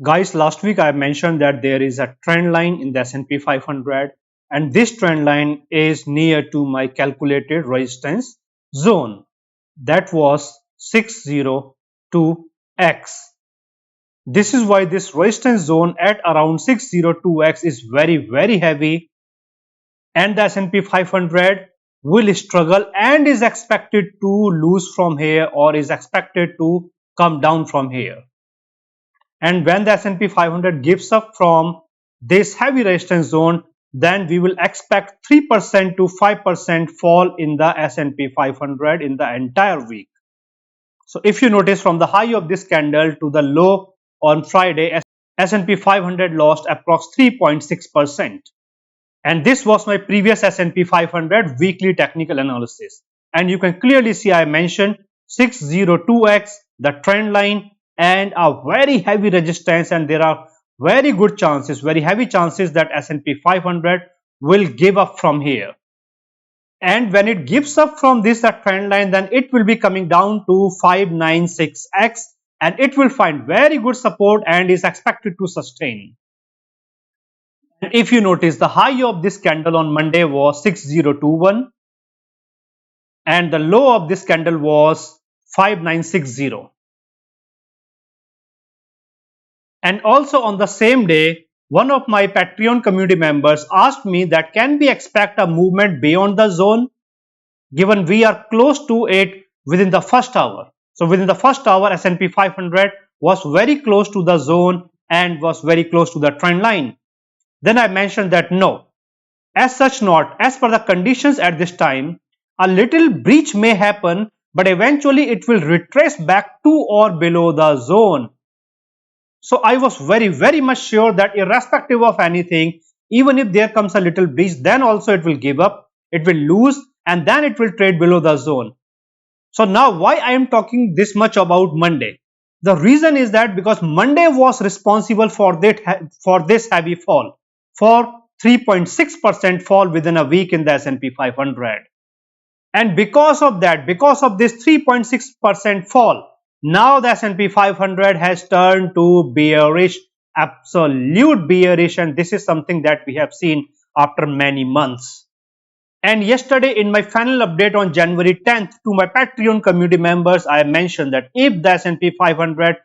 Guys, last week I mentioned that there is a trend line in the S&P 500 and this trend line is near to my calculated resistance zone. That was 602x. This is why this resistance zone at around 602x is very heavy, and the S&P 500 will struggle and is expected to lose from here or is expected to come down from here. And when the S&P 500 gives up from this heavy resistance zone, then we will expect 3% to 5% fall in the S&P 500 in the entire week. So if you notice, from the high of this candle to the low on Friday, S&P 500 lost approx 3.6%. And this was my previous S&P 500 weekly technical analysis. And you can clearly see I mentioned 602x, the trend line, and a very heavy resistance, and there are very good chances, very heavy chances that S&P 500 will give up from here. And when it gives up from this trend line, then it will be coming down to 596x and it will find very good support and is expected to sustain. And if you notice, the high of this candle on Monday was 6021 and the low of this candle was 5960. And also on the same day, one of my Patreon community members asked me that can we expect a movement beyond the zone, given we are close to it within the first hour. So within the first hour, S&P 500 was very close to the zone and was very close to the trend line. Then I mentioned that no, as such not, as per the conditions at this time, a little breach may happen, but eventually it will retrace back to or below the zone. So I was very much sure that irrespective of anything, even if there comes a little breach, then also it will give up, it will lose, and then it will trade below the zone. So now why I am talking this much about Monday? The reason is that because Monday was responsible for this heavy fall, for 3.6% fall within a week in the S&P 500. And because of that, because of this 3.6% fall, now the S&P 500 has turned to bearish, absolute bearish, and this is something that we have seen after many months. And yesterday in my final update on January 10th to my Patreon community members, I mentioned that if the S&P 500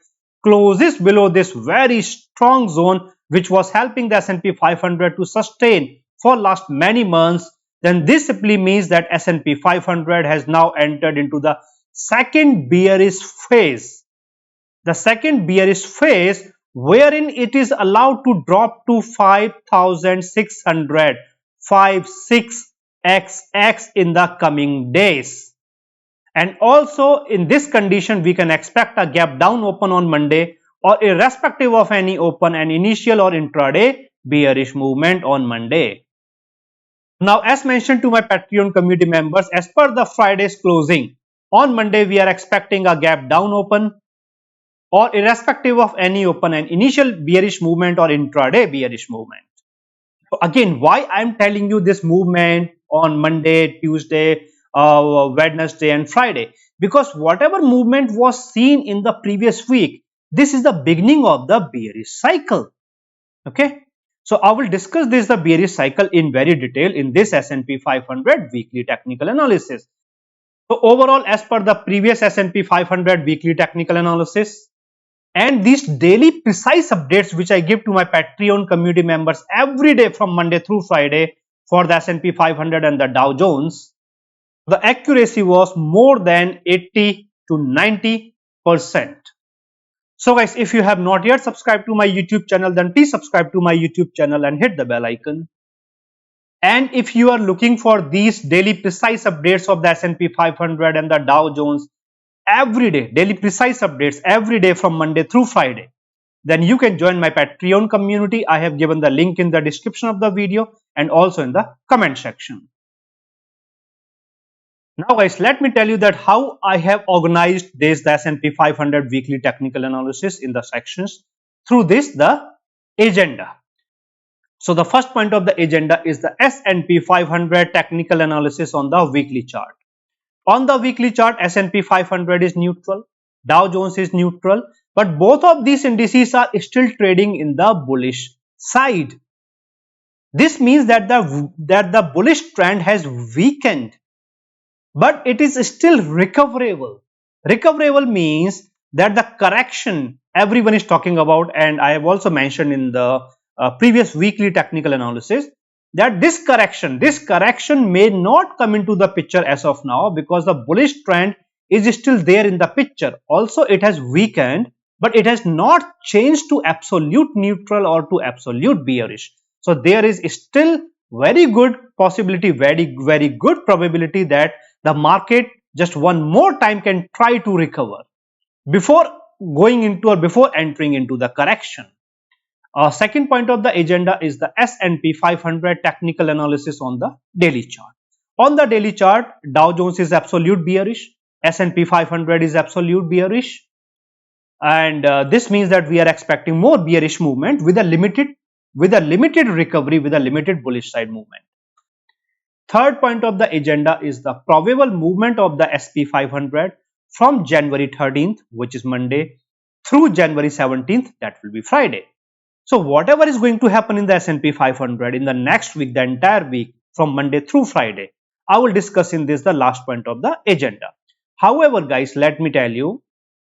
closes below this very strong zone, which was helping the S&P 500 to sustain for last many months, then this simply means that S&P 500 has now entered into the second bearish phase. The second bearish phase wherein it is allowed to drop to 5,600, 56xx in the coming days. And also in this condition, we can expect a gap down open on Monday, or irrespective of any open, an initial or intraday bearish movement on Monday. Now, as mentioned to my Patreon community members, as per the Friday's closing, on Monday we are expecting a gap down open, or irrespective of any open, an initial bearish movement or intraday bearish movement. So again, why I am telling you this movement on Monday, Tuesday, Wednesday and Friday? Because whatever movement was seen in the previous week, this is the beginning of the bearish cycle. Okay, so I will discuss this, the bearish cycle, in very detail in this S&P 500 weekly technical analysis. So overall, as per the previous S&P 500 weekly technical analysis and these daily precise updates which I give to my Patreon community members every day from Monday through Friday for the S&P 500 and the Dow Jones, the accuracy was more than 80 to 90%. So guys, if you have not yet subscribed to my YouTube channel, then please subscribe to my YouTube channel and hit the bell icon. And if you are looking for these daily precise updates of the S&P 500 and the Dow Jones every day, daily precise updates every day from Monday through Friday, then you can join my Patreon community. I have given the link in the description of the video and also in the comment section. Now guys, let me tell you that how I have organized this, the S&P 500 weekly technical analysis, in the sections. Through this, the agenda. So the first point of the agenda is the S&P 500 technical analysis on the weekly chart. On the weekly chart, S&P 500 is neutral, Dow Jones is neutral, but both of these indices are still trading in the bullish side. This means that the bullish trend has weakened, but it is still recoverable. Recoverable means that the correction everyone is talking about, and I have also mentioned in the previous weekly technical analysis, that this correction may not come into the picture as of now, because the bullish trend is still there in the picture. Also, it has weakened, but it has not changed to absolute neutral or to absolute bearish. So there is still very good possibility, very good probability that the market just one more time can try to recover before going into or before entering into the correction. Second point of the agenda is the SP 500 technical analysis on the daily chart. On the daily chart, Dow Jones is absolute bearish, S&P 500 is absolute bearish, and this means that we are expecting more bearish movement with a limited recovery, with a limited bullish side movement. Third point of the agenda is the probable movement of the SP500 from January 13th, which is Monday, through January 17th, that will be Friday. So whatever is going to happen in the S&P 500 in the next week, the entire week from Monday through Friday, I will discuss in this the last point of the agenda. However, guys, let me tell you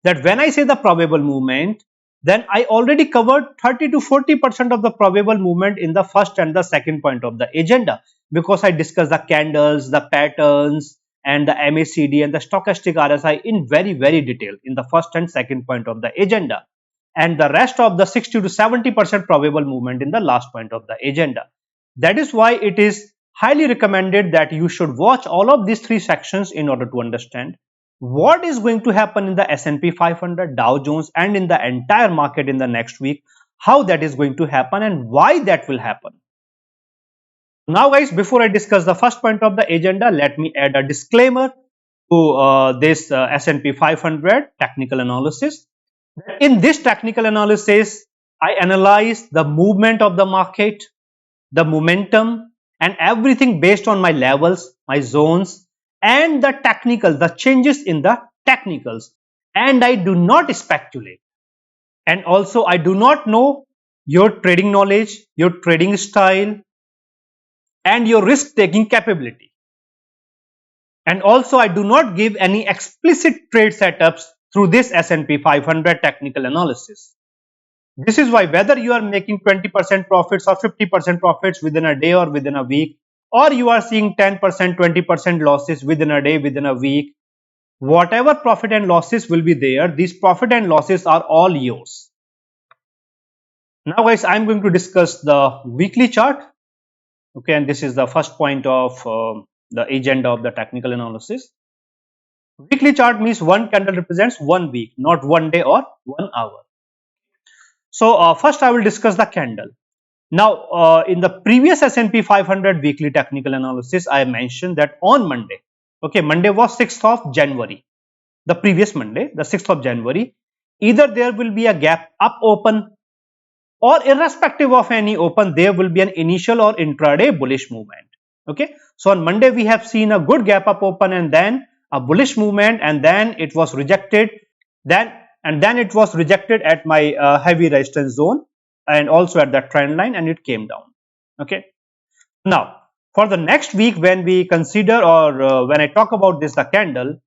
that when I say the probable movement, then I already covered 30 to 40% of the probable movement in the first and the second point of the agenda, because I discussed the candles, the patterns, and the MACD and the stochastic RSI in very detail in the first and second point of the agenda, and the rest of the 60 to 70% probable movement in the last point of the agenda. That is why it is highly recommended that you should watch all of these three sections in order to understand what is going to happen in the S&P 500, Dow Jones, and in the entire market in the next week, how that is going to happen and why that will happen. Now guys, before I discuss the first point of the agenda, let me add a disclaimer to this S&P 500 technical analysis. In this technical analysis, I analyze the movement of the market, the momentum, and everything based on my levels, my zones, and the changes in the technicals. And I do not speculate. And also, I do not know your trading knowledge, your trading style, and your risk-taking capability. And also, I do not give any explicit trade setups through this S&P 500 technical analysis. This is why whether you are making 20% profits or 50% profits within a day or within a week, or you are seeing 10%, 20% losses within a day, within a week, whatever profit and losses will be there, these profit and losses are all yours. Now guys, I am going to discuss the weekly chart. Okay, and this is the first point of the agenda of the technical analysis. Weekly chart means one candle represents 1 week, not 1 day or 1 hour. So first I will discuss the candle. Now in the previous S&P 500 weekly technical analysis, I mentioned that on Monday, okay, Monday was 6th of January, the previous Monday, the 6th of January, either there will be a gap up open, or irrespective of any open, there will be an initial or intraday bullish movement. Okay, so on Monday we have seen a good gap up open and then a bullish movement, and then it was rejected, then it was rejected at my heavy resistance zone and also at that trend line, and it came down. Okay, now for the next week, when we consider or when I talk about this, the candle,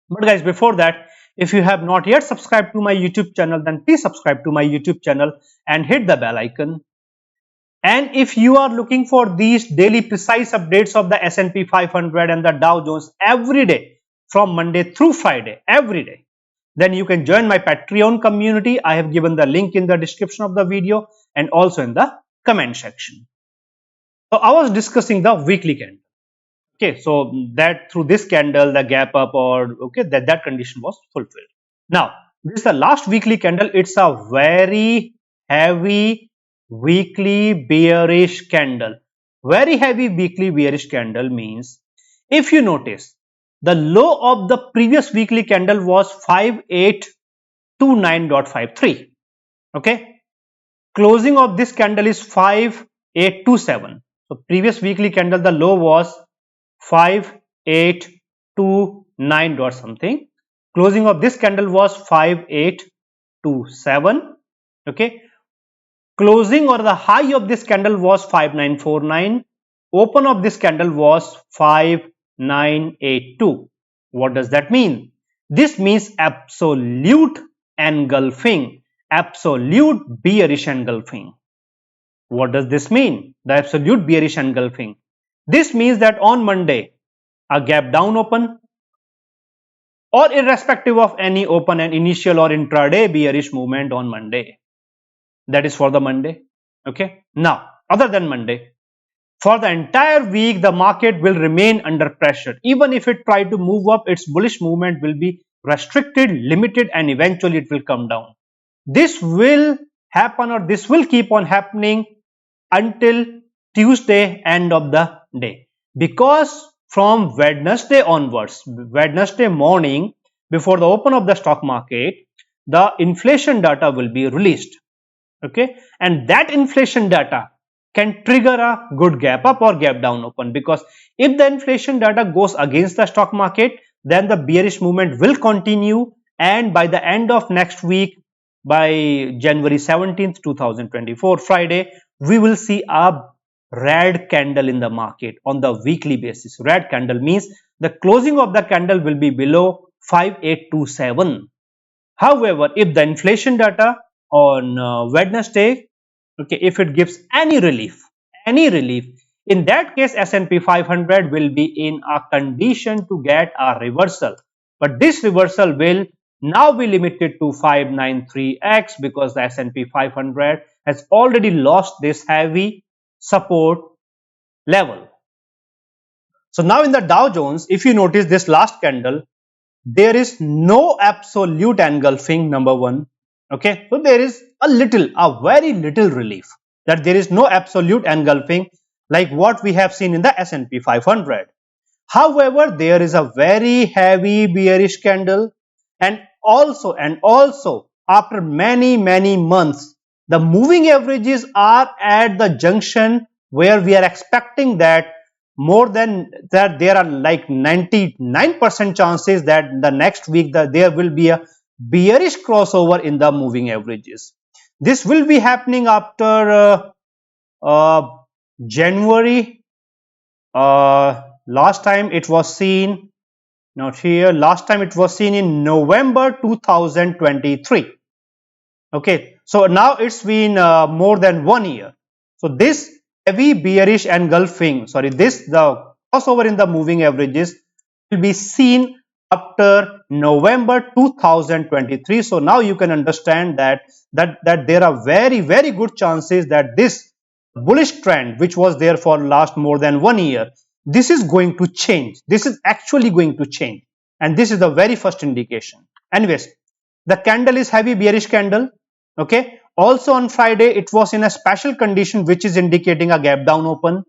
but guys, before that, if you have not yet subscribed to my YouTube channel, then please subscribe to my YouTube channel and hit the bell icon. And if you are looking for these daily precise updates of the S&P 500 and the Dow Jones every day from Monday through Friday, every day, then you can join my Patreon community. I have given the link in the description of the video and also in the comment section. So I was discussing the weekly candle. Okay, so that through this candle, the gap up or okay, that condition was fulfilled. Now, this is the last weekly candle. It's a very heavy weekly bearish candle. Very heavy weekly bearish candle means, if you notice, the low of the previous weekly candle was 5829.53. Okay, closing of this candle is 5827. So previous weekly candle, the low was 5829 dot something. Closing of this candle was 5827. 5827. Okay, closing or the high of this candle was 5949. Open of this candle was 5982. What does that mean? This means absolute engulfing, absolute bearish engulfing. What does this mean? The absolute bearish engulfing. This means that on Monday, a gap down open, or irrespective of any open and initial or intraday bearish movement on Monday. That is for the Monday. Okay. Now, other than Monday, for the entire week, the market will remain under pressure. Even if it try to move up, its bullish movement will be restricted, limited, and eventually it will come down. This will happen, or this will keep on happening until Tuesday end of the day, because from Wednesday onwards, Wednesday morning before the open of the stock market, the inflation data will be released. Okay, and that inflation data can trigger a good gap up or gap down open, because if the inflation data goes against the stock market, then the bearish movement will continue, and by the end of next week, by January 17th 2024 Friday, we will see a red candle in the market on the weekly basis. Red candle means the closing of the candle will be below 5827. However, if the inflation data on Wednesday, okay, if it gives any relief, in that case S&P 500 will be in a condition to get a reversal. But this reversal will now be limited to 593x, because the S&P 500 has already lost this heavy support level. So now in the Dow Jones, if you notice this last candle, there is no absolute engulfing, number one. Okay, so there is a very little relief, that there is no absolute engulfing like what we have seen in the S&P 500. However, there is a very heavy bearish candle, and also after many months, the moving averages are at the junction where we are expecting that more than that there are like 99% chances that the next week there will be a bearish crossover in the moving averages. This will be happening after January. Last time it was seen, not here, last time it was seen in November 2023. Okay, so now it's been more than 1 year. So this heavy bearish engulfing, the crossover in the moving averages will be seen after November 2023. So now you can understand that there are very good chances that this bullish trend, which was there for last more than 1 year, this is going to change. This is actually going to change, and this is the very first indication. Anyways, the candle is heavy bearish candle. Okay, also on Friday it was in a special condition, which is indicating a gap down open,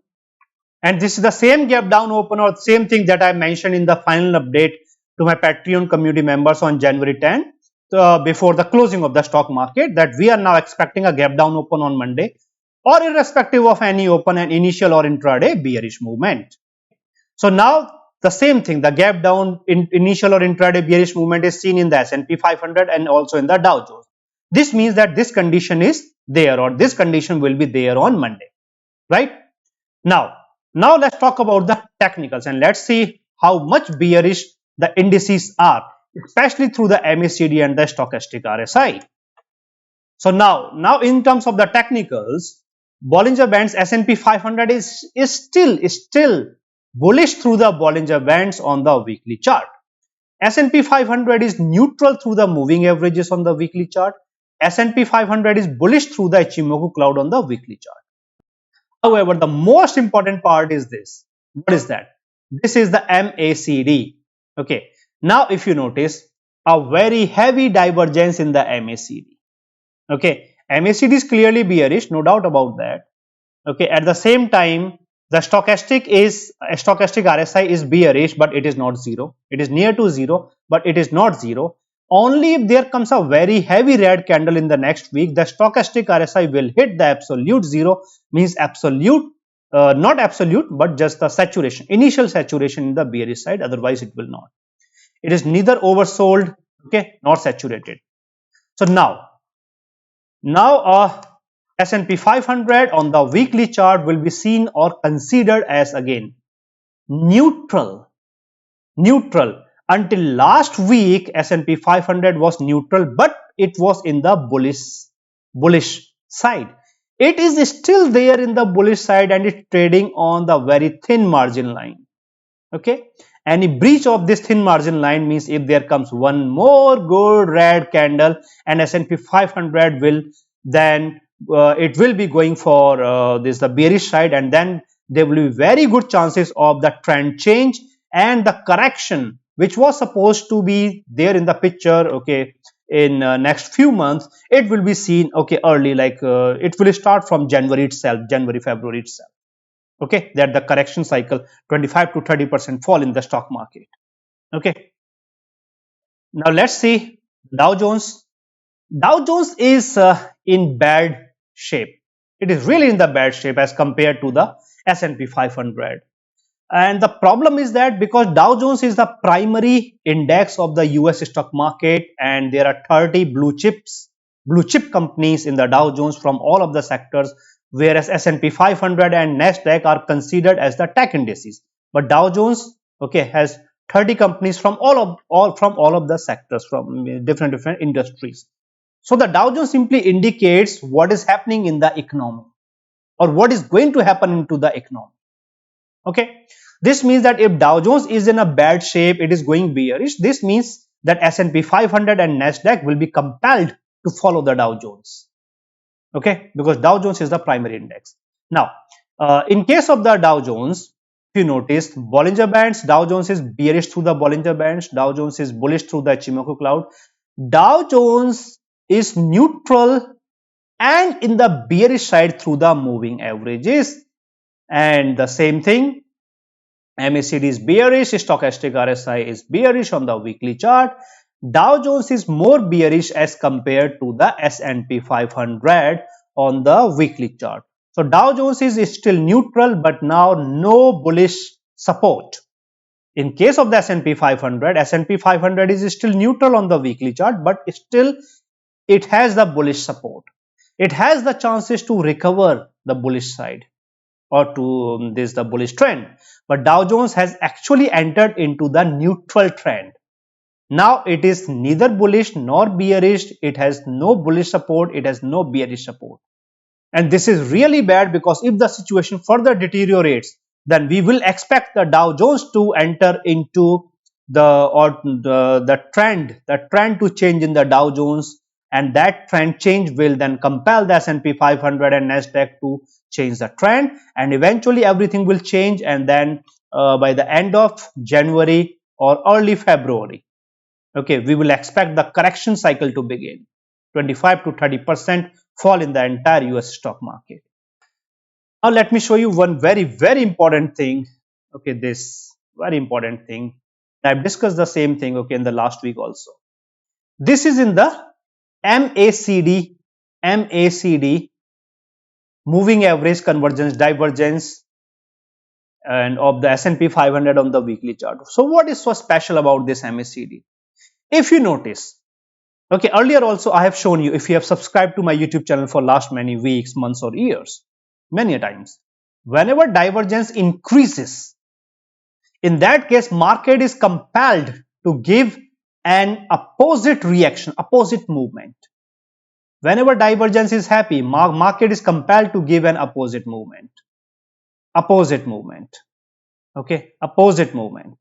and this is the same gap down open or same thing that I mentioned in the final update to my Patreon community members on January 10th, before the closing of the stock market, that we are now expecting a gap down open on Monday, or irrespective of any open and initial or intraday bearish movement. So now the same thing, the gap down in initial or intraday bearish movement is seen in the S&P 500 and also in the Dow Jones. This means that this condition is there, or this condition will be there on Monday, right? Now let's talk about the technicals, and let's see how much bearish the indices are, especially through the MACD and the stochastic RSI. So now in terms of the technicals, Bollinger Bands, S&P 500 is still bullish through the Bollinger Bands on the weekly chart. S&P 500 is neutral through the moving averages on the weekly chart. S&P 500 is bullish through the Ichimoku cloud on the weekly chart. However, the most important part is this. What is that? This is the MACD. Okay. Now, if you notice, a very heavy divergence in the MACD. Okay. MACD is clearly bearish, no doubt about that. Okay. At the same time, the stochastic RSI is bearish, but it is not zero. It is near to zero, but it is not zero. Only if there comes a very heavy red candle in the next week, the stochastic RSI will hit the absolute zero, means absolute, not absolute, but just the saturation, initial saturation in the bearish side. Otherwise, it will not. It is neither oversold, okay, nor saturated. So now Now S&P 500 on the weekly chart will be seen or considered as again neutral. Until last week S&P 500 was neutral, but it was in the bullish side. It is still there in the bullish side and it's trading on the very thin margin line. Okay, any breach of this thin margin line means if there comes one more good red candle and S&P 500 will then it will be going for this the bearish side, and then there will be very good chances of the trend change and the correction which was supposed to be there in the picture, okay, in next few months. It will be seen, okay, early, like it will start from January itself, January, February itself. Okay, that the correction cycle 25 to 30% fall in the stock market. Okay, now let's see Dow Jones. Dow Jones is in bad shape. It is really in the bad shape as compared to the S&P 500. And the problem is that because Dow Jones is the primary index of the US stock market, and there are 30 blue chip companies in the Dow Jones from all of the sectors, whereas S&P 500 and Nasdaq are considered as the tech indices. But Dow Jones, okay, has 30 companies from all of the sectors, from different industries. So the Dow Jones simply indicates what is happening in the economy or what is going to happen into the economy. Okay, this means that if Dow Jones is in a bad shape, it is going bearish. This means that S&P 500 and Nasdaq will be compelled to follow the Dow Jones. Okay, because Dow Jones is the primary index. Now, in case of the Dow Jones, if you notice Bollinger Bands, Dow Jones is bearish through the Bollinger Bands, Dow Jones is bullish through the Ichimoku cloud. Dow Jones is neutral and in the bearish side through the moving averages. And the same thing, MACD is bearish, stochastic RSI is bearish on the weekly chart. Dow Jones is more bearish as compared to the S&P 500 on the weekly chart. So Dow Jones is still neutral, but now no bullish support. In case of the S&P 500, S&P 500 is still neutral on the weekly chart, but still it has the bullish support. It has the chances to recover the bullish side or to this the bullish trend. But Dow Jones has actually entered into the neutral trend. Now it is neither bullish nor bearish. It has no bullish support. It has no bearish support. And this is really bad, because if the situation further deteriorates, then we will expect the Dow Jones to enter into the trend to change in the Dow Jones, and that trend change will then compel the S&P 500 and Nasdaq to change the trend, and eventually everything will change, and then by the end of January or early February, okay, we will expect the correction cycle to begin. 25 to 30% fall in the entire US stock market. Now let me show you one very important thing. Okay, this very important thing. I've discussed the same thing, okay, in the last week also. This is in the MACD moving average convergence divergence and of the S&P 500 on the weekly chart. So what is so special about this MACD? If you notice, okay, earlier also I have shown you, if you have subscribed to my YouTube channel for last many weeks, months or years, many times, whenever divergence increases, in that case market is compelled to give an opposite reaction, opposite movement. Whenever divergence is happy, market is compelled to give an opposite movement. Okay, opposite movement.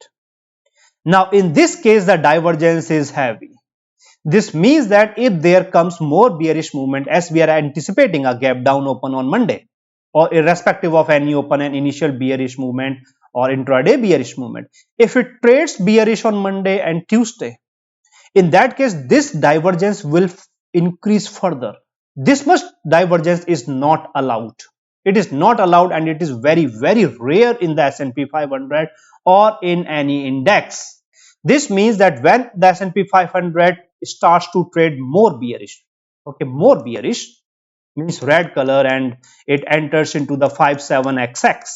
Now in this case the divergence is heavy. This means that if there comes more bearish movement, as we are anticipating a gap down open on Monday, or irrespective of any open and initial bearish movement or intraday bearish movement, if it trades bearish on Monday and Tuesday, in that case this divergence will increase further. This much divergence is not allowed. It is not allowed, and it is very rare in the S&P 500 or in any index. This means that when the S&P 500 starts to trade more bearish, okay, more bearish means red color, and it enters into the 57XX,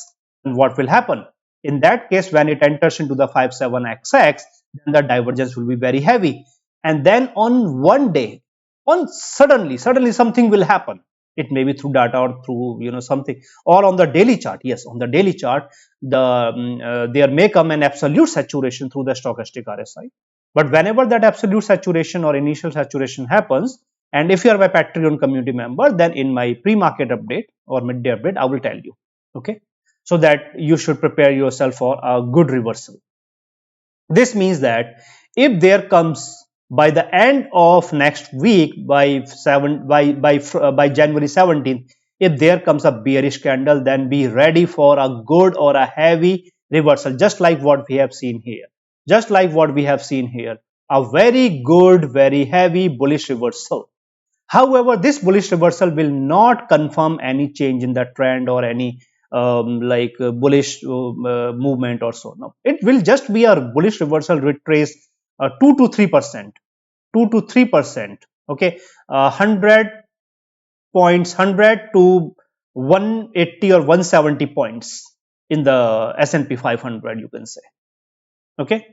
and what will happen? In that case, when it enters into the 57XX, then the divergence will be very heavy, and then on one day on suddenly something will happen. It may be through data or through something, or on the daily chart. Yes, on the daily chart, there may come an absolute saturation through the stochastic RSI. But whenever that absolute saturation or initial saturation happens, and if you are my Patreon community member, then in my pre-market update or midday update, I will tell you. Okay, so that you should prepare yourself for a good reversal. This means that if there comes by the end of next week, by January 17th, if there comes a bearish candle, then be ready for a good or a heavy reversal, just like what we have seen here. Just like what we have seen here, a very good, very heavy bullish reversal. However, this bullish reversal will not confirm any change in the trend or any bullish movement or so. No, it will just be a bullish reversal retrace 2 to 3%, 2 to 3%. Okay, 100 points, 100 to 180 or 170 points in the S&P 500, you can say. Okay,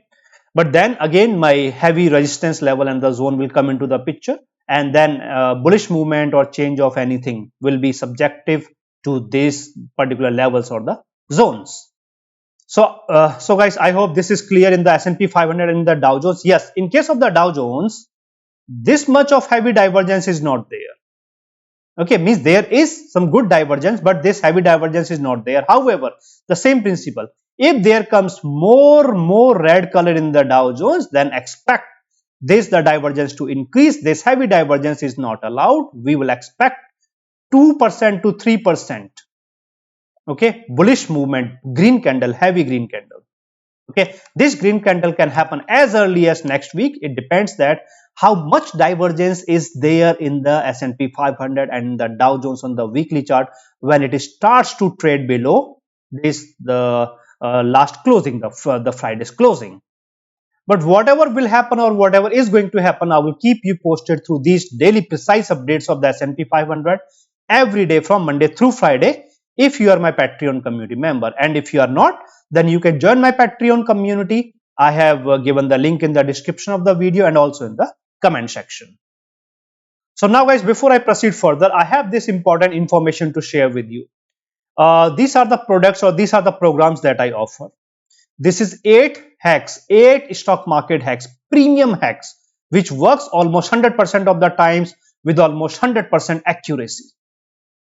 but then again, my heavy resistance level and the zone will come into the picture, and then bullish movement or change of anything will be subjective to these particular levels or the zones. So guys, I hope this is clear in the S&P 500 and the Dow Jones. Yes, in case of the Dow Jones, this much of heavy divergence is not there. Okay, means there is some good divergence, but this heavy divergence is not there. However, the same principle, if there comes more red color in the Dow Jones, then expect the divergence to increase. This heavy divergence is not allowed. We will expect 2% to 3%. Okay, bullish movement, green candle, heavy green candle. Okay, this green candle can happen as early as next week. It depends that how much divergence is there in the S&P 500 and the Dow Jones on the weekly chart when it starts to trade below the last closing, the Friday's closing. But whatever will happen or whatever is going to happen, I will keep you posted through these daily precise updates of the S&P 500 every day from Monday through Friday, if you are my Patreon community member. And if you are not, then you can join my Patreon community. I have given the link in the description of the video and also in the comment section. So now guys, before I proceed further, I have this important information to share with you. These are the products or these are the programs that I offer. This is 8 hacks, 8 stock market hacks, premium hacks, which works almost 100% of the times with almost 100% accuracy.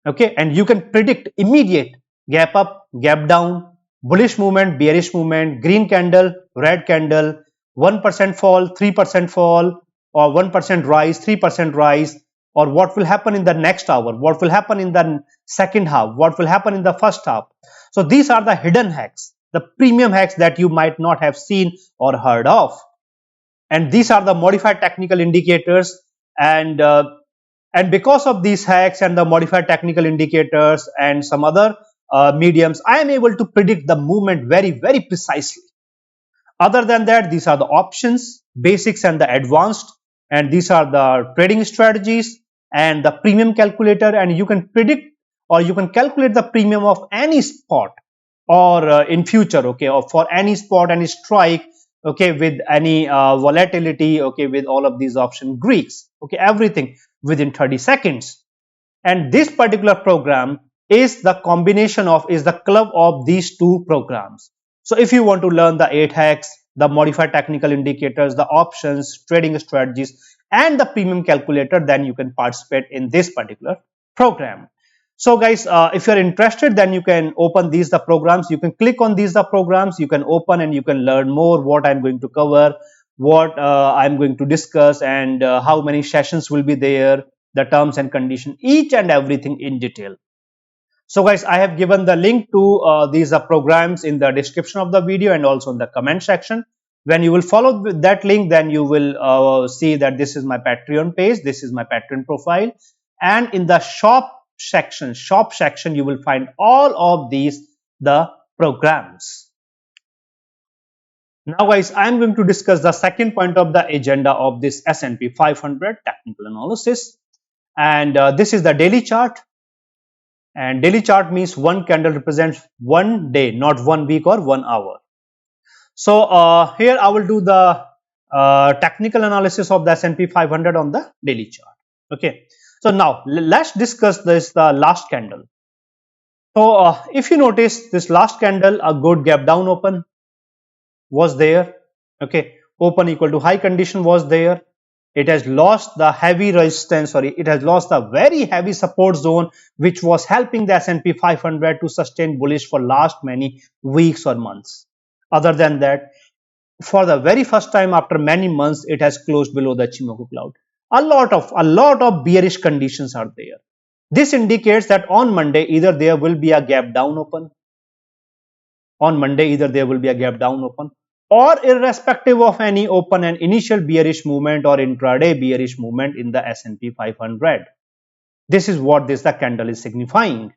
Okay, and you can predict immediate gap up, gap down, bullish movement, bearish movement, green candle, red candle, 1% fall, 3% fall, or 1% rise, 3% rise, or what will happen in the next hour, what will happen in the second half, what will happen in the first half. So these are the hidden hacks, the premium hacks that you might not have seen or heard of. And these are the modified technical indicators, and because of these hacks and the modified technical indicators and some other mediums, I am able to predict the movement very precisely. Other than that, these are the options, basics and the advanced, and these are the trading strategies and the premium calculator, and you can predict or you can calculate the premium of any spot or in future, okay, or for any spot, any strike, okay, with any volatility, okay, with all of these option Greeks, okay, everything within 30 seconds. And this particular program is the combination of, is the club of these two programs. So if you want to learn the 8 hacks, the modified technical indicators, the options, trading strategies, and the premium calculator, then you can participate in this particular program. So guys, if you're interested, then you can open the programs. You can click on the programs, you can open and you can learn more what I'm going to cover, what I'm going to discuss, and how many sessions will be there, the terms and conditions, each and everything in detail. So guys, I have given the link to these programs in the description of the video and also in the comment section. When you will follow that link, then you will see that this is my Patreon page, this is my Patreon profile, and in the shop section, you will find all of the programs. Now guys, I am going to discuss the second point of the agenda of this S&P 500 technical analysis, and this is the daily chart. And daily chart means one candle represents one day, not 1 week or 1 hour. So here I will do the technical analysis of the S&P 500 on the daily chart. Okay, so now let's discuss this the last candle. So if you notice this last candle, a good gap down open was there. Okay, open equal to high condition was there. It has lost the heavy resistance, sorry, it has lost the very heavy support zone which was helping the S&P 500 to sustain bullish for last many weeks or months. Other than that, for the very first time after many months, it has closed below the Ichimoku cloud. A lot of bearish conditions are there. This indicates that on Monday either there will be a gap down open, or irrespective of any open and initial bearish movement or intraday bearish movement in the S&P 500. This is what the candle is signifying.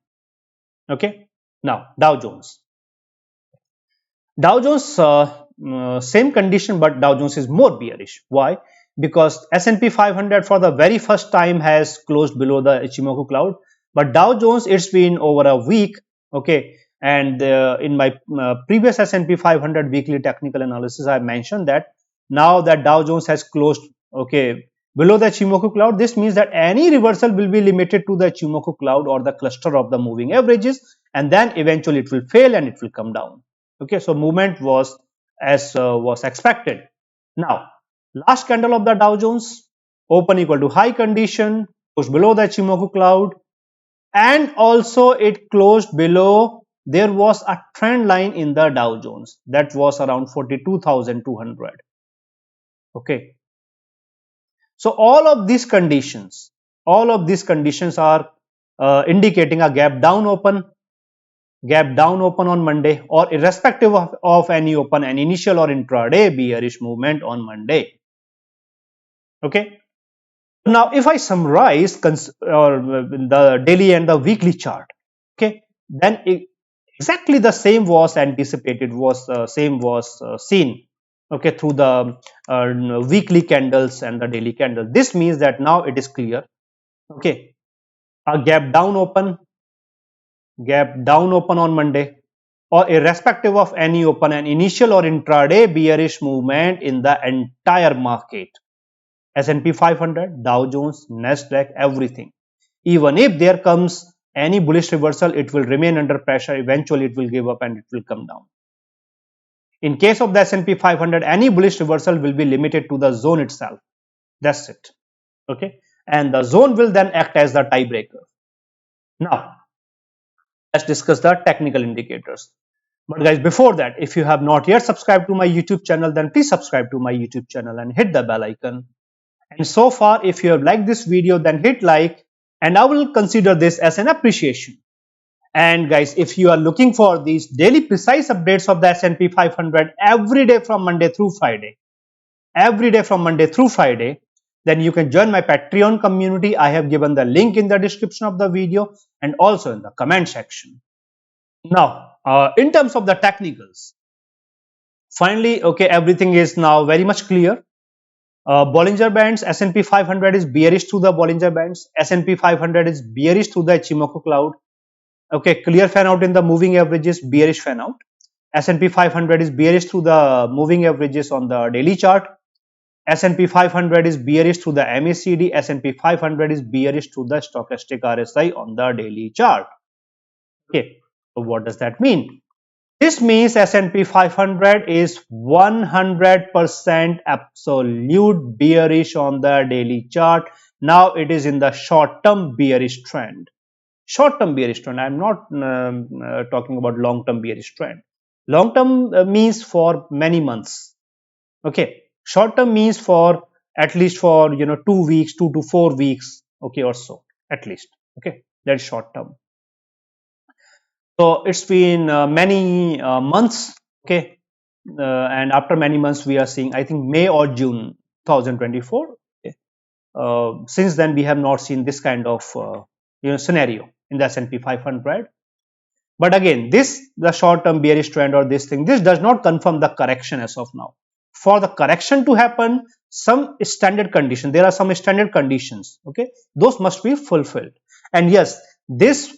Okay, now Dow Jones. Dow Jones, same condition, but Dow Jones is more bearish. Why? Because S&P 500 for the very first time has closed below the Ichimoku cloud, but Dow Jones, it's been over a week. Okay, and in my previous S&P 500 weekly technical analysis, I mentioned that now that Dow Jones has closed, okay, below the Ichimoku cloud, this means that any reversal will be limited to the Ichimoku cloud or the cluster of the moving averages, and then eventually it will fail and it will come down. Okay, so movement was as was expected. Now, last candle of the Dow Jones, open equal to high condition, closed below the Ichimoku cloud, and also it closed below. There was a trend line in the Dow Jones that was around 42,200. Okay, so all of these conditions are indicating a gap down open on Monday, or irrespective of any open and initial or intraday bearish movement on Monday. Okay, now if I summarize the daily and the weekly chart, okay, then exactly the same was anticipated, same was seen, okay, through the weekly candles and the daily candle. This means that now it is clear. Okay, a gap down open on Monday, or irrespective of any open and initial or intraday bearish movement in the entire market, S&P 500, Dow Jones, Nasdaq, everything. Even if there comes any bullish reversal, it will remain under pressure. Eventually it will give up and it will come down. In case of the S&P 500, any bullish reversal will be limited to the zone itself. That's it. Okay, and the zone will then act as the tiebreaker. Now let's discuss the technical indicators. But guys, before that, if you have not yet subscribed to my YouTube channel, then please subscribe to my YouTube channel and hit the bell icon. And so far, if you have liked this video, then hit like, and I will consider this as an appreciation. And guys, if you are looking for these daily precise updates of the S&P 500 every day from Monday through Friday, then you can join my Patreon community. I have given the link in the description of the video and also in the comment section. Now, in terms of the technicals, finally, okay, everything is now very much clear. Bollinger Bands, S&P 500 is bearish through the Bollinger Bands. S&P 500 is bearish through the Ichimoku cloud. Okay, clear fan out in the moving averages, bearish fan out. S&P 500 is bearish through the moving averages on the daily chart. S&P 500 is bearish through the MACD. S&P 500 is bearish through the stochastic RSI on the daily chart. Okay, so what does that mean? This means S&P 500 is 100% absolute bearish on the daily chart. Now it is in the short-term bearish trend. I'm not talking about long-term bearish trend. Long-term means for many months. Okay, short-term means for at least for 2 weeks, 2 to 4 weeks. Okay, or so at least. Okay, that's short-term. So it's been many months, okay, and after many months we are seeing, I think May or June 2024. Okay. Since then we have not seen this kind of scenario in the S&P 500. But again, the short-term bearish trend or this does not confirm the correction as of now. For the correction to happen, there are some standard conditions. Okay, those must be fulfilled. And yes, this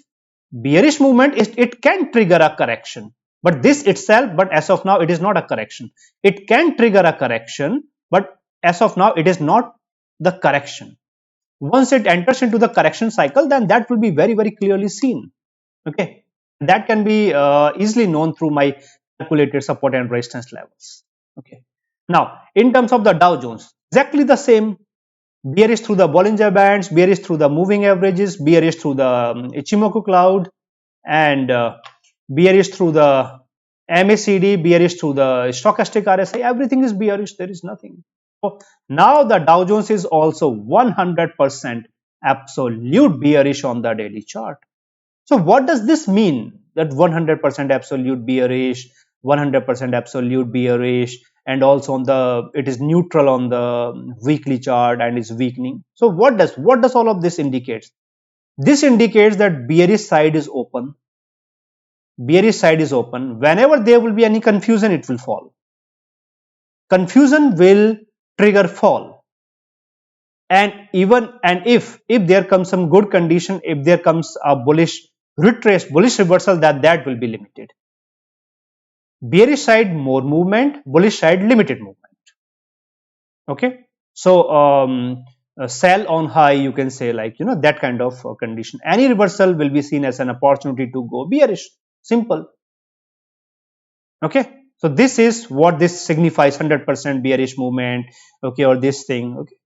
bearish movement it can trigger a correction, but as of now it is not a correction. It can trigger a correction, but as of now it is not the correction. Once it enters into the correction cycle, then that will be very, very clearly seen. Okay, that can be easily known through my calculated support and resistance levels. Okay, now in terms of the Dow Jones, exactly the same. Bearish through the Bollinger Bands, bearish through the moving averages, bearish through the Ichimoku cloud, and bearish through the MACD, bearish through the stochastic RSI. Everything is bearish. There is nothing. So now the Dow Jones is also 100% absolute bearish on the daily chart. So what does this mean? That 100% absolute bearish, 100% absolute bearish, and also on the it is neutral on the weekly chart and is weakening. So what does all of this indicates? This indicates that bearish side is open. Bearish side is open. Whenever there will be any confusion, it will fall. Confusion will trigger fall. And if there comes some good condition, if there comes a bullish retrace, bullish reversal, that will be limited. Bearish side more movement, bullish side limited movement. Okay, so sell on high, you can say, like, that kind of condition. Any reversal will be seen as an opportunity to go bearish. Simple. Okay, so this is what this signifies, 100% bearish movement. Okay, or this thing. Okay,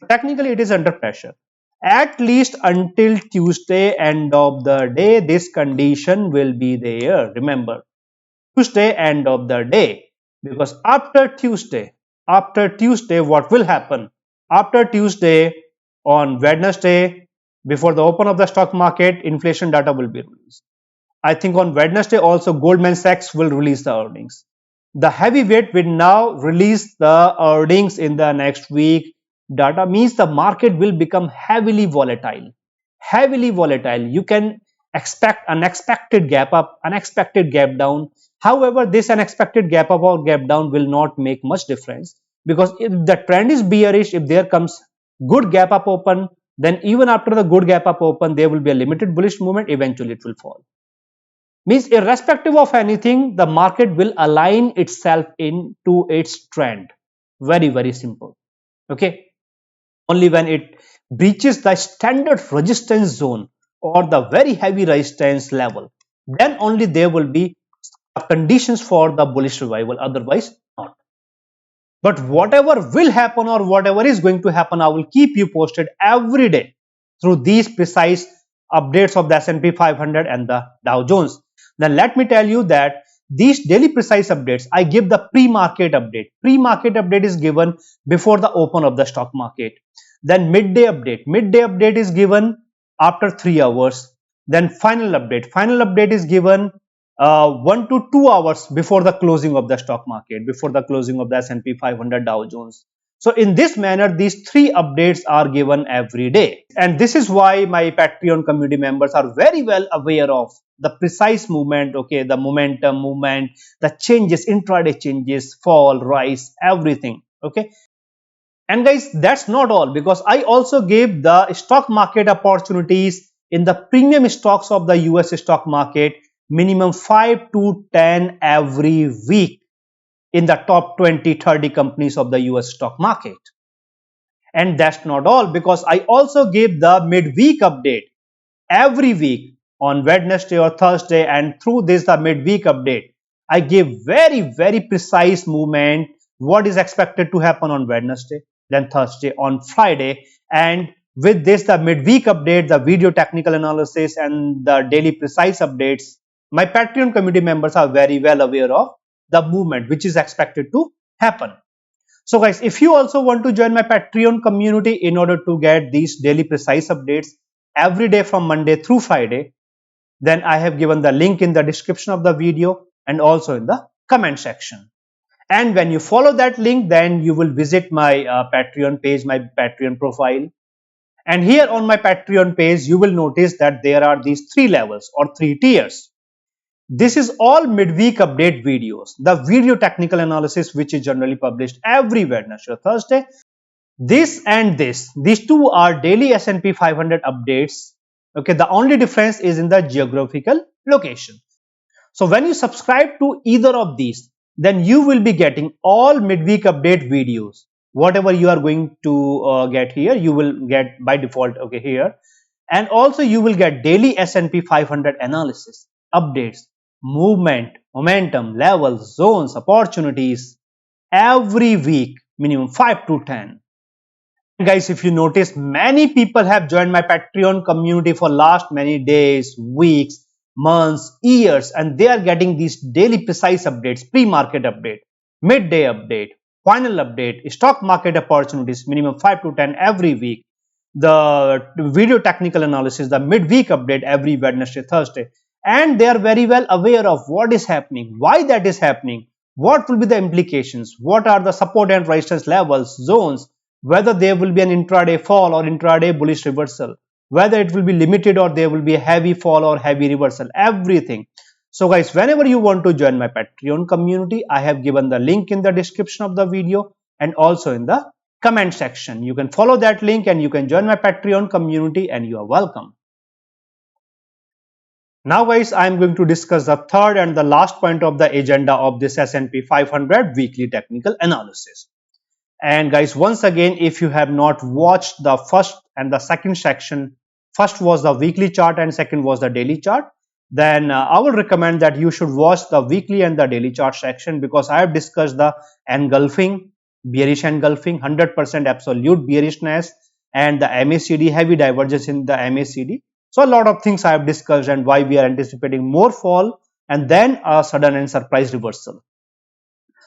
technically it is under pressure. At least until Tuesday end of the day, this condition will be there. Remember, Tuesday end of the day, because after Tuesday, what will happen? After Tuesday, on Wednesday, before the open of the stock market, inflation data will be released. I think on Wednesday also Goldman Sachs will release the earnings. The heavyweight will now release the earnings in the next week. Data means the market will become heavily volatile. Heavily volatile. You can expect unexpected gap up, unexpected gap down. However, this unexpected gap up or gap down will not make much difference, because if the trend is bearish, if there comes good gap up open, then even after the good gap up open, there will be a limited bullish movement. Eventually, it will fall. Means irrespective of anything, the market will align itself into its trend. Very, very simple. Okay. Only when it breaches the standard resistance zone or the very heavy resistance level, then only there will be conditions for the bullish revival, otherwise not. But whatever will happen or whatever is going to happen, I will keep you posted every day through these precise updates of the SP 500 and the Dow Jones. Then let me tell you that these daily precise updates, I give the pre-market update. Pre-market update is given before the open of the stock market. Then midday update. Midday update is given after 3 hours. Then final update is given 1 to 2 hours before the closing of the stock market, before the closing of the SP 500 Dow Jones. So in this manner, these 3 updates are given every day. And this is why my Patreon community members are very well aware of the precise movement, okay, the momentum movement, the changes, intraday changes, fall, rise, everything, okay. And guys, that's not all, because I also gave the stock market opportunities in the premium stocks of the US stock market, minimum 5 to 10 every week in the top 20-30 companies of the US stock market. And that's not all, because I also gave the midweek update every week on Wednesday or Thursday, and through this the midweek update, I give very, very precise movement, what is expected to happen on Wednesday, then Thursday, on Friday. And with this, the midweek update, the video technical analysis, and the daily precise updates, my Patreon community members are very well aware of the movement which is expected to happen. So guys, if you also want to join my Patreon community in order to get these daily precise updates every day from Monday through Friday, then I have given the link in the description of the video and also in the comment section. And when you follow that link, then you will visit my Patreon page, my Patreon profile. And here on my Patreon page, you will notice that there are these 3 levels or 3 tiers. This is all midweek update videos, the video technical analysis, which is generally published every Wednesday or Thursday. This and this, these 2 are daily S&P 500 updates. Okay, the only difference is in the geographical location. So when you subscribe to either of these, then you will be getting all midweek update videos whatever you are going to get here, you will get by default, okay, here. And also you will get daily S&P 500 analysis, updates, movement, momentum, levels, zones, opportunities every week, minimum 5 to 10. Guys, if you notice, many people have joined my Patreon community for last many days, weeks, months, years, and they are getting these daily precise updates, pre-market update, midday update, final update, stock market opportunities, minimum 5 to 10 every week, the video technical analysis, the midweek update every Wednesday, Thursday, and they are very well aware of what is happening, why that is happening, what will be the implications, what are the support and resistance levels, zones, whether there will be an intraday fall or intraday bullish reversal, whether it will be limited or there will be a heavy fall or heavy reversal, everything. So guys, whenever you want to join my Patreon community, I have given the link in the description of the video and also in the comment section. You can follow that link and you can join my Patreon community and you are welcome. Now guys, I am going to discuss the third and the last point of the agenda of this S&P 500 weekly technical analysis. And guys, once again, if you have not watched the first and the second section, first was the weekly chart and second was the daily chart, then I will recommend that you should watch the weekly and the daily chart section, because I have discussed the engulfing, bearish engulfing, 100% absolute bearishness, and the MACD, heavy divergence in the MACD. So a lot of things I have discussed and why we are anticipating more fall and then a sudden and surprise reversal.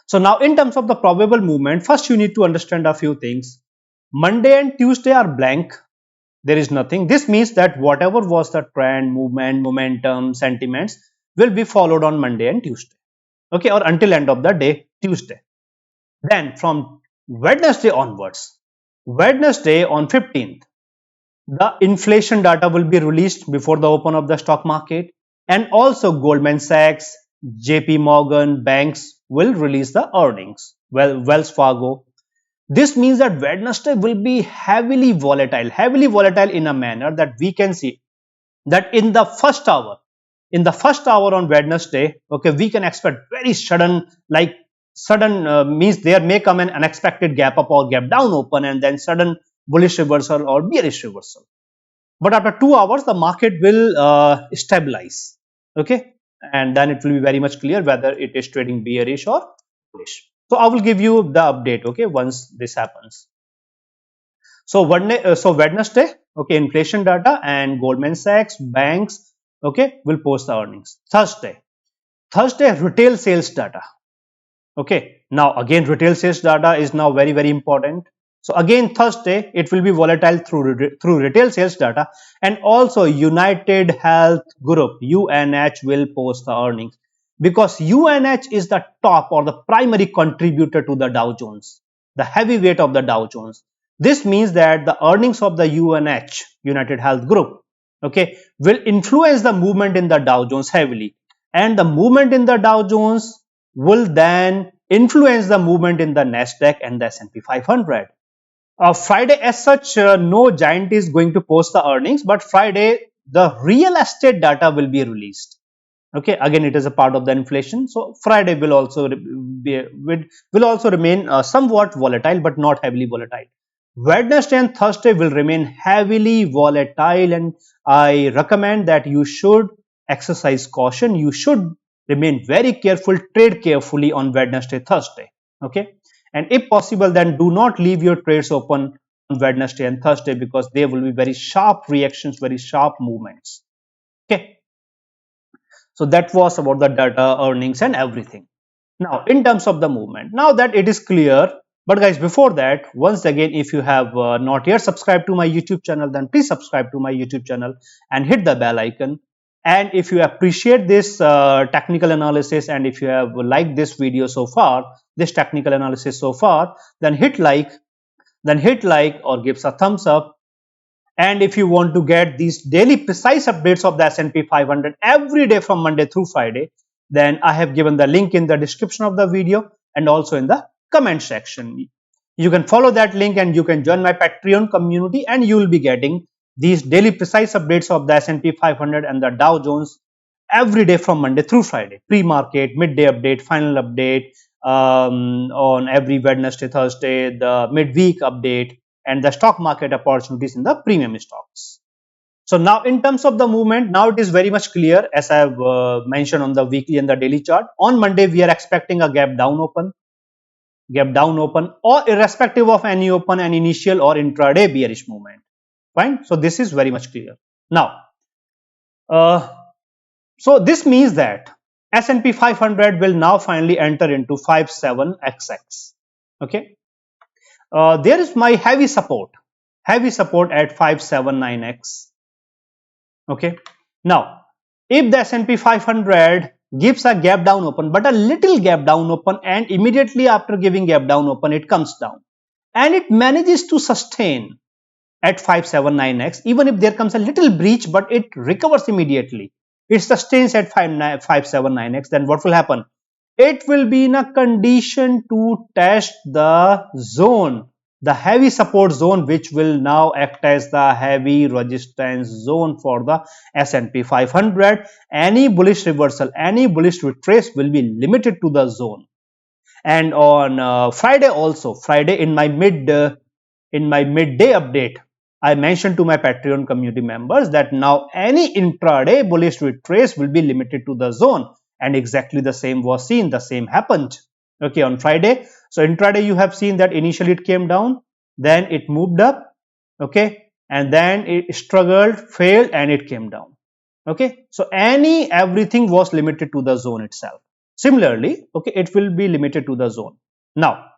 So now in terms of the probable movement, first you need to understand a few things. Monday and Tuesday are blank. There is nothing. This means that whatever was the trend, movement, momentum, sentiments will be followed on Monday and Tuesday. Okay, or until end of the day, Tuesday. Then from Wednesday onwards, Wednesday on 15th, the inflation data will be released before the open of the stock market, and also Goldman Sachs, JP Morgan, banks will release the earnings. Well, Wells Fargo. This means that Wednesday will be heavily volatile in a manner that we can see that in the first hour on Wednesday, okay, we can expect very sudden, means there may come an unexpected gap up or gap down open and then sudden bullish reversal or bearish reversal. But after 2 hours, the market will stabilize, okay, and then it will be very much clear whether it is trading bearish or bullish. So I will give you the update, okay, once this happens. So Wednesday, okay, inflation data and Goldman Sachs, banks, okay, will post the earnings. Thursday, retail sales data. Okay, now again retail sales data is now very, very important. So again Thursday it will be volatile through retail sales data, and also United Health Group, UNH, will post the earnings, because UNH is the top or the primary contributor to the Dow Jones, the heavyweight of the Dow Jones. This means that the earnings of the UNH, United Health Group, okay, will influence the movement in the Dow Jones heavily, and the movement in the Dow Jones will then influence the movement in the Nasdaq and the S&P 500. Friday as such, no giant is going to post the earnings, but Friday the real estate data will be released. Okay, again it is a part of the inflation, so Friday will also remain somewhat volatile but not heavily volatile. Wednesday and Thursday will remain heavily volatile, and I recommend that you should exercise caution. You should remain very careful, trade carefully on Wednesday, Thursday. Okay, and if possible, then do not leave your trades open on Wednesday and Thursday, because there will be very sharp reactions, very sharp movements. Okay, so that was about the data, earnings and everything. Now in terms of the movement, now that it is clear, but guys, before that, once again, if you have not yet subscribed to my YouTube channel, then please subscribe to my YouTube channel and hit the bell icon. And if you appreciate this technical analysis, and if you have liked this video so far, this technical analysis so far, then hit like or give us a thumbs up. And if you want to get these daily precise updates of the S&P 500 every day from Monday through Friday, then I have given the link in the description of the video and also in the comment section. You can follow that link and you can join my Patreon community, and you will be getting these daily precise updates of the S&P 500 and the Dow Jones every day from Monday through Friday. Pre-market, midday update, final update, on every Wednesday, Thursday, the midweek update and the stock market opportunities in the premium stocks. So now in terms of the movement, now it is very much clear as I have mentioned on the weekly and the daily chart. On Monday, we are expecting a gap down open or irrespective of any open and initial or intraday bearish movement. Fine. So this is very much clear. Now, so this means that S&P 500 will now finally enter into 57XX. Okay. There is my heavy support at 579X. Okay. Now, if the S&P 500 gives a gap down open, but a little gap down open, and immediately after giving gap down open, it comes down and it manages to sustain at 579X, even if there comes a little breach, but it recovers immediately. It sustains at 579X, then what will happen? It will be in a condition to test the zone, the heavy support zone, which will now act as the heavy resistance zone for the S&P 500. Any bullish reversal, any bullish retrace will be limited to the zone. And on Friday also, in my midday update, I mentioned to my Patreon community members that now any intraday bullish retrace will be limited to the zone, and exactly the same was seen, the same happened. Okay, on Friday. So intraday you have seen that initially it came down, then it moved up, okay, and then it struggled, failed, and it came down. Okay, so everything was limited to the zone itself. Similarly, okay, it will be limited to the zone. Now,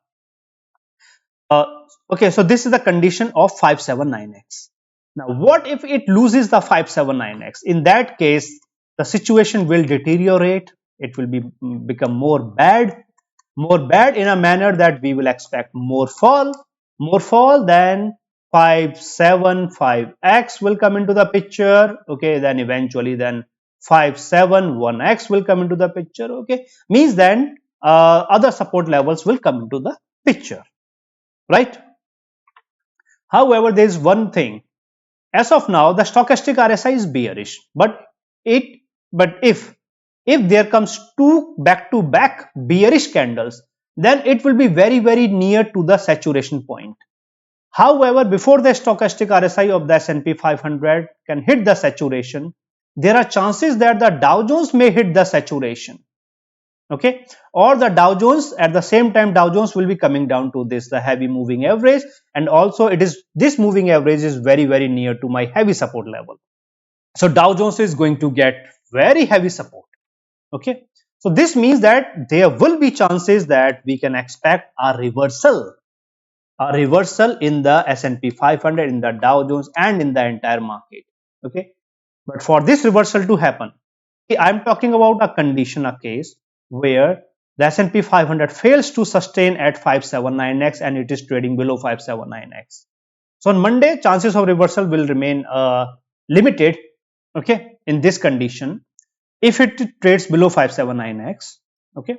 okay, so this is the condition of 579X. Now, what if it loses the 579X? In that case, the situation will deteriorate. It will become more bad in a manner that we will expect more fall than 575X will come into the picture. Okay, then eventually then 571X will come into the picture. Okay, means then other support levels will come into the picture, right? However, there is one thing. As of now, the stochastic RSI is bearish, but if there comes two back-to-back bearish candles, then it will be very, very near to the saturation point. However, before the stochastic RSI of the S&P 500 can hit the saturation, there are chances that the Dow Jones may hit the saturation. Okay, or the Dow Jones, at the same time Dow Jones will be coming down to the heavy moving average, and also this moving average is very, very near to my heavy support level. So Dow Jones is going to get very heavy support. Okay, so this means that there will be chances that we can expect a reversal in the S&P 500, in the Dow Jones, and in the entire market. Okay, but for this reversal to happen, I am talking about a condition, a case where the S&P 500 fails to sustain at 579X and it is trading below 579X. So on Monday, chances of reversal will remain limited. Okay, in this condition, if it trades below 579X, okay,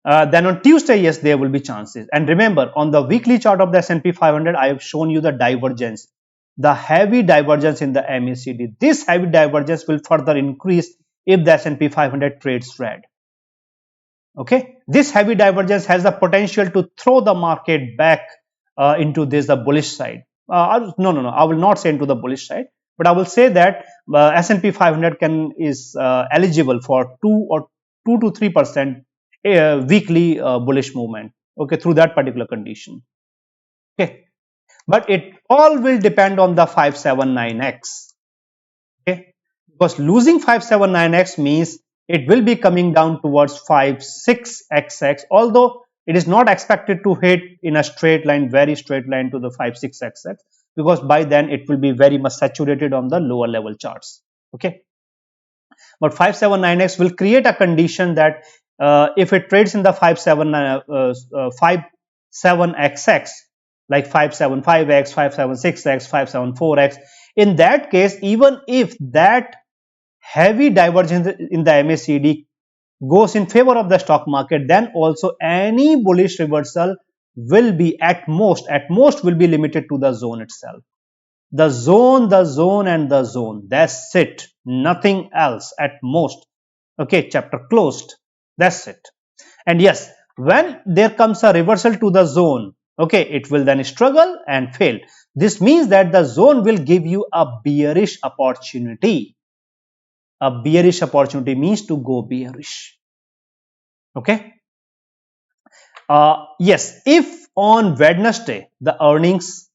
then on Tuesday, yes, there will be chances. And remember, on the weekly chart of the S&P 500, I have shown you the divergence, the heavy divergence in the MACD. This heavy divergence will further increase if the S&P 500 trades red. Okay, this heavy divergence has the potential to throw the market back into the bullish side. No, I will not say into the bullish side, but I will say that S&P 500 is eligible for 2 to 3% weekly bullish movement. Okay, through that particular condition. Okay, but it all will depend on the 579X. Okay, because losing 579X means it will be coming down towards 56XX, although it is not expected to hit in a straight line, very straight line to the 56XX, because by then it will be very much saturated on the lower level charts. Okay, but 579X will create a condition that if it trades in the 57XX, like 575X, 576X, 574X, in that case, even if that heavy divergence in the MACD goes in favor of the stock market, then also any bullish reversal will be at most will be limited to the zone itself. The zone, and the zone. That's it. Nothing else at most. Okay, chapter closed. That's it. And yes, when there comes a reversal to the zone, okay, it will then struggle and fail. This means that the zone will give you a bearish opportunity. A bearish opportunity means to go bearish. Okay. Yes, if on Wednesday the earnings,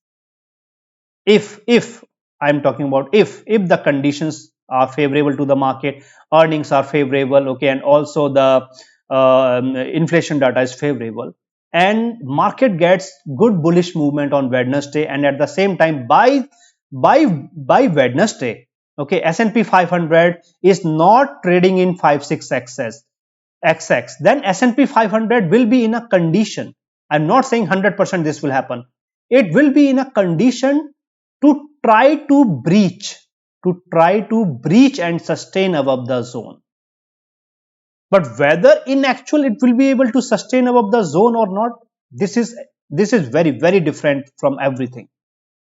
if I'm talking about if the conditions are favorable to the market, earnings are favorable, okay, and also the inflation data is favorable, and market gets good bullish movement on Wednesday, and at the same time by Wednesday, okay, S&P 500 is not trading in 5-6 xx, then S&P 500 will be in a condition. I'm not saying 100% this will happen. It will be in a condition to try to breach and sustain above the zone. But whether in actual it will be able to sustain above the zone or not, this is very, very different from everything.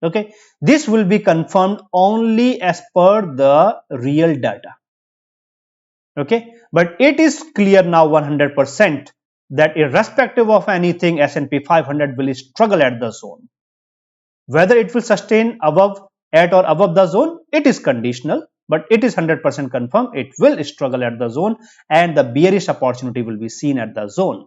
Okay, this will be confirmed only as per the real data. Okay, but it is clear now 100% that irrespective of anything, S&P 500 will struggle at the zone. Whether it will sustain at or above the zone, it is conditional, but it is 100% confirmed it will struggle at the zone, and the bearish opportunity will be seen at the zone.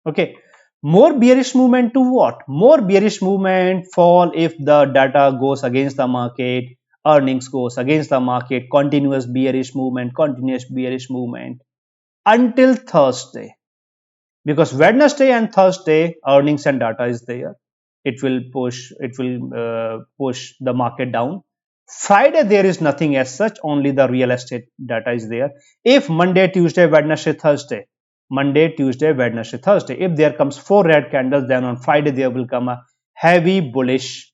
Okay, more bearish movement to what? More bearish movement fall if the data goes against the market, earnings goes against the market, continuous bearish movement until Thursday, because Wednesday and Thursday earnings and data is there. It will push the market down. Friday there is nothing as such, only the real estate data is there. If Monday, Tuesday, Wednesday, Thursday, if there comes 4 red candles, then on Friday there will come a heavy bullish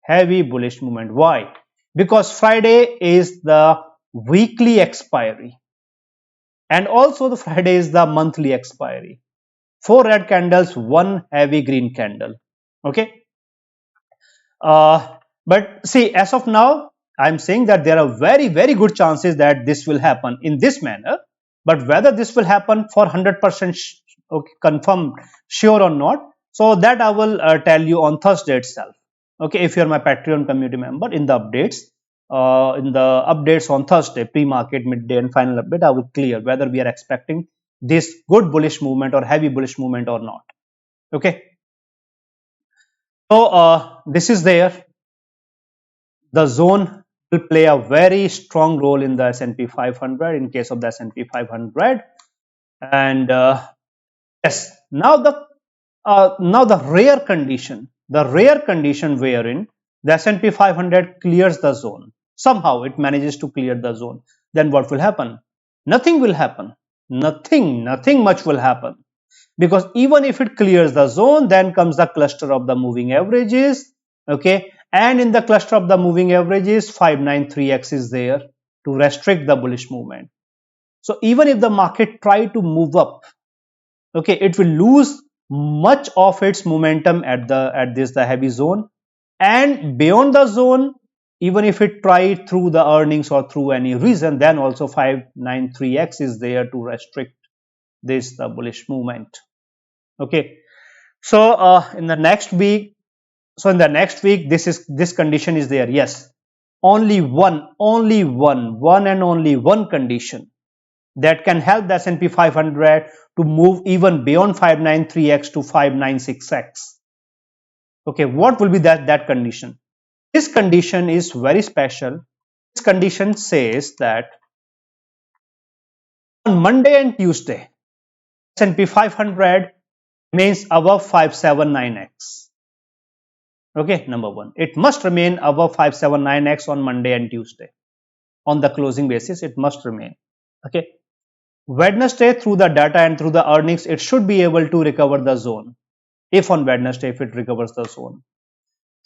movement. Why? Because Friday is the weekly expiry, and also the Friday is the monthly expiry. 4 red candles, 1 heavy green candle. Okay. But see, as of now, I'm saying that there are very, very good chances that this will happen in this manner. But whether this will happen for 100% okay, confirmed, sure or not, so that I will tell you on Thursday itself. Okay, if you're my Patreon community member, in the updates on Thursday, pre-market, midday, and final update, I will clear whether we are expecting this good bullish movement or heavy bullish movement or not. Okay. So this is there. The zone will play a very strong role in the S&P 500 in case of the S&P 500, and yes, now the rare condition wherein the S&P 500 clears the zone, somehow it manages to clear the zone, then what will happen? Nothing will happen. Nothing much will happen, because even if it clears the zone, then comes the cluster of the moving averages. Okay, and in the cluster of the moving averages, 593x is there to restrict the bullish movement. So even if the market try to move up, okay, it will lose much of its momentum at the heavy zone, and beyond the zone, even if it try through the earnings or through any reason, then also 593x is there to restrict the bullish movement. Okay, so in the next week, this condition is there. Yes, only one condition that can help the S&P 500 to move even beyond 593x to 596x. Okay, what will be that condition? This condition is very special. This condition says that on Monday and Tuesday, S&P 500 remains above 579x. Okay, number one, it must remain above 579x on Monday and Tuesday. On the closing basis, it must remain. Okay, Wednesday, through the data and through the earnings, it should be able to recover the zone. If on Wednesday, if it recovers the zone.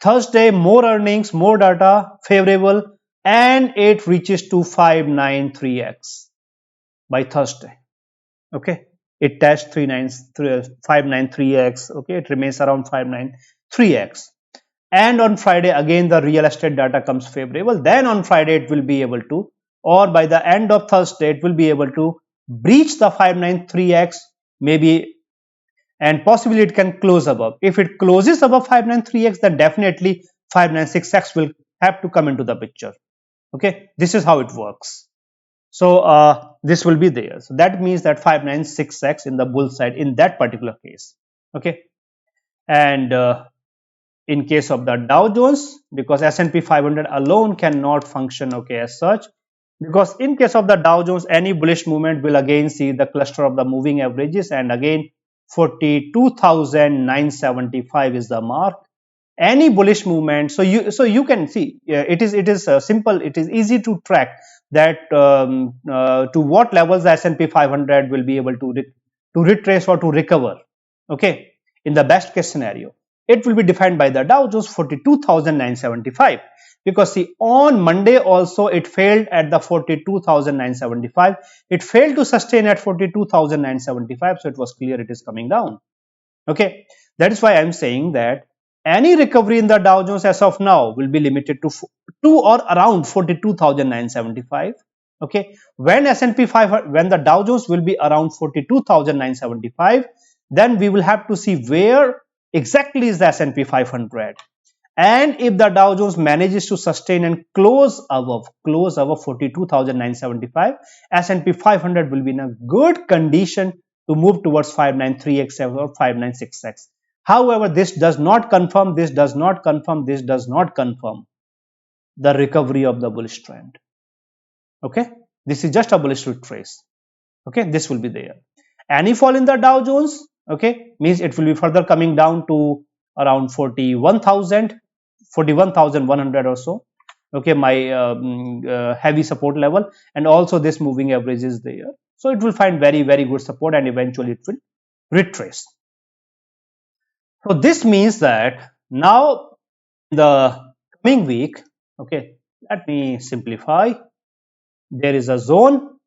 Thursday, more earnings, more data, favorable, and it reaches to 593x by Thursday. Okay, it touched 593x. Okay, it remains around 593x. And on Friday, again, the real estate data comes favorable. Then on Friday, it will be able to, or by the end of Thursday, it will be able to breach the 593x, maybe and possibly it can close above. If it closes above 593x, then definitely 596x will have to come into the picture. Okay, this is how it works. So this will be there. So that means that 596x in the bull side in that particular case. Okay, and in case of the Dow Jones, because S&P 500 alone cannot function, okay, as such, because in case of the Dow Jones, any bullish movement will again see the cluster of the moving averages, and again 42,975 is the mark. Any bullish movement, so you can see it is simple, it is easy to track that to what levels the S&P 500 will be able to retrace or to recover. Okay, in the best case scenario, it will be defined by the Dow Jones 42,975, because see, on Monday also it failed at the 42,975. It failed to sustain at 42,975, so it was clear it is coming down. Okay, that is why I am saying that any recovery in the Dow Jones as of now will be limited to or around 42,975. Okay, when S&P 500, when the Dow Jones will be around 42,975, then we will have to see where exactly is the S&P 500. And if the Dow Jones manages to sustain and close above 42,975, S&P 500 will be in a good condition to move towards 593x or 596x. However, this does not confirm the recovery of the bullish trend. Okay, this is just a bullish retrace. Okay, this will be there. Any fall in the Dow Jones, okay, means it will be further coming down to around 41,100 or so. Okay, my heavy support level, and also this moving average is there, so it will find very good support, and eventually it will retrace. So this means that now in the coming week, okay, let me simplify. There is a zone.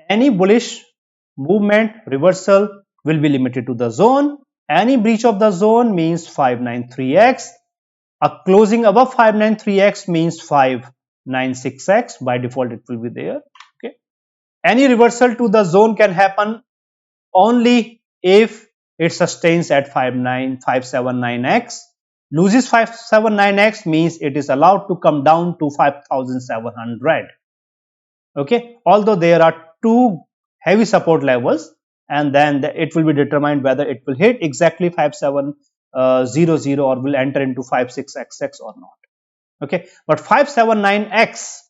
Any bullish movement reversal will be limited to the zone. Any breach of the zone means 593x. A closing above 593x means 596x. By default, it will be there. Okay. Any reversal to the zone can happen only if it sustains at 579x. Loses 579x means it is allowed to come down to 5,700. Okay, although there are two heavy support levels, and then it will be determined whether it will hit exactly 5700 or will enter into 56xx or not. Okay, but 579x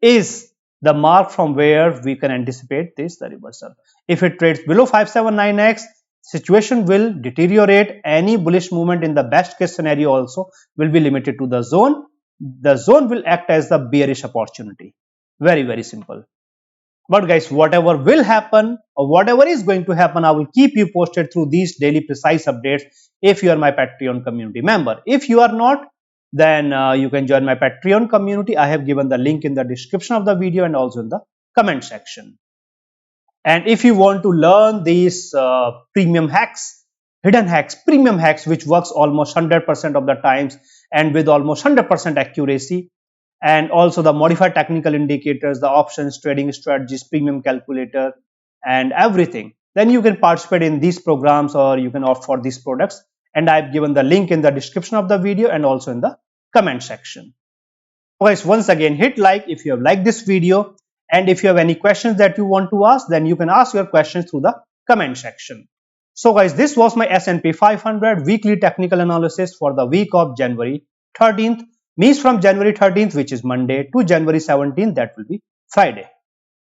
is the mark from where we can anticipate the reversal. If it trades below 579x, situation will deteriorate. Any bullish movement in the best case scenario also will be limited to the zone. The zone will act as the bearish opportunity. Very simple. But guys, whatever will happen or whatever is going to happen, I will keep you posted through these daily precise updates if you are my Patreon community member. If you are not, then you can join my Patreon community. I have given the link in the description of the video and also in the comment section. And if you want to learn these premium hacks, hidden hacks, premium hacks, which works almost 100% of the times and with almost 100% accuracy, and also the modified technical indicators, the options, trading strategies, premium calculator, and everything, then you can participate in these programs or you can opt for these products. And I've given the link in the description of the video and also in the comment section. Guys, once again, hit like if you have liked this video, and if you have any questions that you want to ask, then you can ask your questions through the comment section. So guys, this was my S&P 500 weekly technical analysis for the week of January 13th. Means from January 13th, which is Monday, to January 17th, that will be Friday.